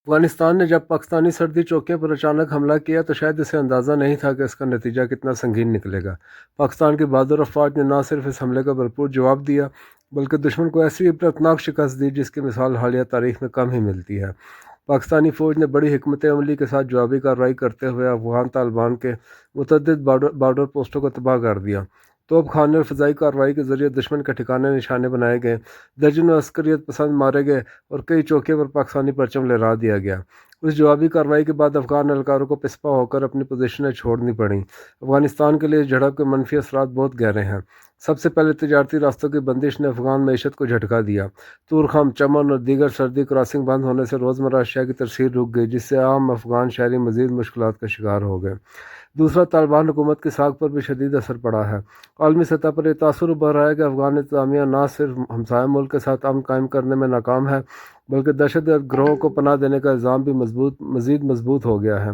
افغانستان نے جب پاکستانی سرحدی چوکیوں پر اچانک حملہ کیا تو شاید اسے اندازہ نہیں تھا کہ اس کا نتیجہ کتنا سنگین نکلے گا۔ پاکستان کی بہادر افواج نے نہ صرف اس حملے کا بھرپور جواب دیا بلکہ دشمن کو ایسی عبرتناک شکست دی جس کی مثال حالیہ تاریخ میں کم ہی ملتی ہے۔ پاکستانی فوج نے بڑی حکمت عملی کے ساتھ جوابی کارروائی کرتے ہوئے افغان طالبان کے متعدد بارڈر پوسٹوں کو تباہ کر دیا۔ توپ خانے اور فضائی کارروائی کے ذریعے دشمن کے ٹھکانے نشانے بنائے گئے، درجنوں عسکریت پسند مارے گئے اور کئی چوکیوں پر پاکستانی پرچم لہرا دیا گیا۔ اس جوابی کارروائی کے بعد افغان اہلکاروں کو پسپا ہو کر اپنی پوزیشنیں چھوڑنی پڑیں۔ افغانستان کے لیے اس جھڑپ کے منفی اثرات بہت گہرے ہیں۔ سب سے پہلے تجارتی راستوں کی بندش نے افغان معیشت کو جھٹکا دیا۔ تورخم، چمن اور دیگر سرحدی کراسنگ بند ہونے سے روزمرہ اشیاء کی ترسیل رک گئی، جس سے عام افغان شہری مزید مشکلات کا شکار ہو گئے۔ دوسرا، طالبان حکومت کی ساکھ پر بھی شدید اثر پڑا ہے۔ عالمی سطح پر یہ تاثر ابھر رہا ہے کہ افغان انتظامیہ نہ صرف ہمسایہ ملک کے ساتھ امن قائم کرنے میں ناکام ہے بلکہ دہشت گرد گروہوں کو پناہ دینے کا الزام بھی مزید مضبوط ہو گیا ہے۔